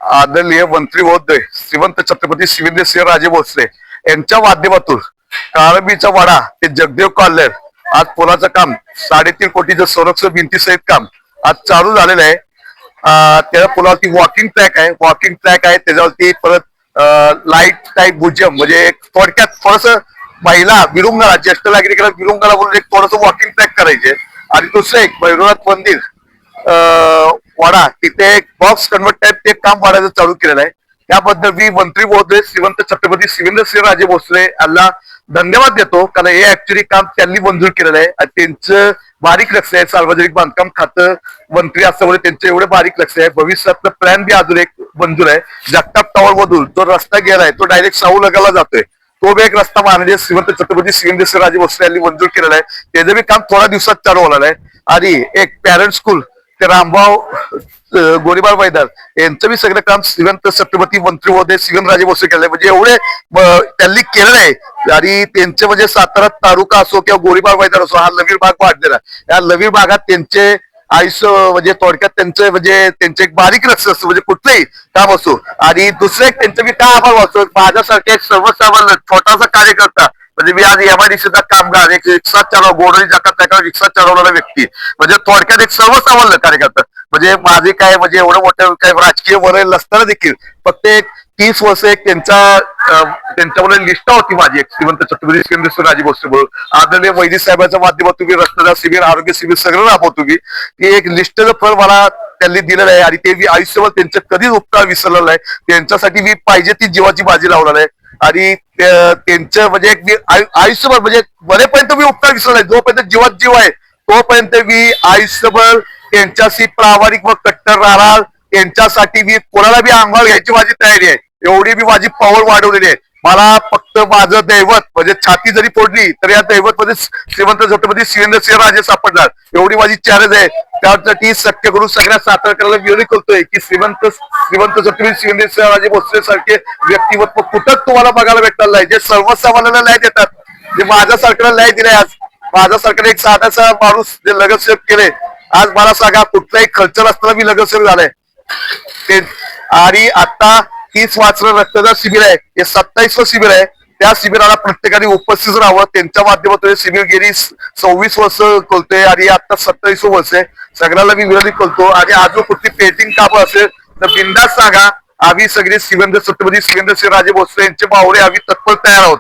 आदरणीय मंत्री महोदय श्रीमंत छत्रपती शिवेंद्रसिंह राजे भोसले यांच्या माध्यमातून काळंबीचा वाडा ते जगदेव कॉलर आज पुलाचं काम 3.5 कोटीचं संरक्षण भिंतीसहित काम आज चालू झालेलं आहे. त्या पुलावरती वॉकिंग ट्रॅक आहे त्याच्यावरती परत लाईट टाईप भुजम म्हणजे थोडक्यात थोडस महिला विरुंगला ज्येष्ठ नागरिकांना विरुंगला बोलून एक थोडस वॉकिंग ट्रॅक करायचे. आणि दुसरं एक भैरवनाथ मंदिर वाडा तिथे एक बॉक्स कन्वर्ट टाईप ते काम वाढायचं चालू केलेलं आहे. त्याबद्दल मी मंत्री महोदय श्रीमंत छत्रपती शिवेंद्रसिंह राजे भोसले यांना धन्यवाद देतो, कारण हे ऍक्च्युली काम त्यांनी मंजूर केलेलं आहे आणि त्यांचं बारीक लक्ष आहे. सार्वजनिक बांधकाम खातं मंत्री असल्यामुळे त्यांचं एवढे बारीक लक्ष आहे. भविष्यातलं प्लॅन बी अजून एक मंजूर आहे. जगताप टॉवर मधून जो रस्ता गेलाय तो डायरेक्ट शाहूनगरला जातोय. तो बी एक रस्ता माननीय श्रीमंत छत्रपती शिवेंद्रसिंह राजे भोसले यांनी मंजूर केलेला आहे. त्याचं बी काम थोड्या दिवसात चालू होणार आहे. आणि एक पॅरेंट स्कूल ते रामभाव गोळीबार मैदान यांचं बी सगळं काम श्रीमंत छत्रपती मंत्री महोदय शिवेंद्रराजे भोसले केलंय. म्हणजे एवढे त्यांनी केलेलं आहे. आणि त्यांचे म्हणजे सातारा तालुका असो किंवा गोळीबार मैदान असो, हा नवीन भाग वाढलेला. या नवीन भागात त्यांचे आयुष्य म्हणजे थोडक्यात त्यांचे एक बारीक लक्ष असतं, म्हणजे कुठलंही काम असो. आणि दुसरं एक त्यांचं मी काय आभार वाचतो, माझ्यासारखे एक सर्वसामान्य छोटासा कार्यकर्ता म्हणजे मी आज एमआयडीसीचा कामगार, एक रिक्षा चालव गोडरी जागा रिक्षा चालवणारा व्यक्ती, म्हणजे थोडक्यात एक सर्वसामान्य कार्यकर्ता. म्हणजे माझे काय म्हणजे एवढं मोठं काय राजकीय वरील नसताना देखील फक्त एक 30 वर्ष एक त्यांच्यामध्ये निष्ठा होती माझी एक श्रीमंत छत्रपती शिवेंद्रसिंह राजे भोसले म्हणून. आदरणीय वैद्य साहेबांच्या माध्यमातून मी रक्तदान शिबिर आरोग्य शिबिर सगळं राबवतो मी. ती एक निष्ठेचं फळ मला त्यांनी दिलेलं आहे. आणि ते मी आयुष्यभर त्यांचे कधीच उपकार विसरलेला नाही. त्यांच्यासाठी मी पाहिजे ती जीवाची बाजी लावणार आहे. आणि त्यांचं म्हणजे मी आयुष्यभर म्हणजे मरेपर्यंत मी उपकार विसरला नाही. जोपर्यंत जीवात जीव आहे तोपर्यंत मी आयुष्यभर त्यांच्याशी प्रामाणिक व कट्टर राहणार. त्यांच्यासाठी मी कोणाला बी अंगावर घ्यायची माझी तयारी आहे. एवढी मी माझी पावर वाढवलेली आहे. मला फक्त माझं दैवत म्हणजे छाती जरी फोडली तर या दैवत मध्ये श्रीमंत छत्रपती शिवेंद्रसिंह राजे सापडणार, एवढी माझी चॅलेंज आहे. त्यासाठी शक्य करून सगळ्या सातारकरांना विनंती करतोय की श्रीमंत छत्रपती शिवेंद्रसिंह राजे भोसले सारखे व्यक्तिमत्व कुठंच तुम्हाला बघायला भेटणार नाही, जे सर्वसामान्यांना न्याय देतात. जे माझ्यासारख्याला न्याय दिलाय, आज माझ्यासारख्याने एक साधासा माणूस जे नगरसेवक केले, आज मला सांगा कुठलाही खर्च नसताना मी नगरसेवक झालाय. आणि आता 30 वाचलं रक्तदान शिबिर आहे, हे 27वं शिबिर आहे. त्या शिबिराला प्रत्येकाने उपस्थित राहावं. त्यांच्या माध्यमातून शिबिर गेली 26 वर्ष करतोय आणि आता 27वं वर्ष आहे. सगळ्याला मी विनंती करतो. आणि अजून कुठली पेंटिंग कामं असेल तर बिंदास सांगा. आम्ही सगळे शिवेंद्र छत्रपती शिवेंद्रसिंह राजे भोसले यांचे मावळे आम्ही तत्पर तयार आहोत.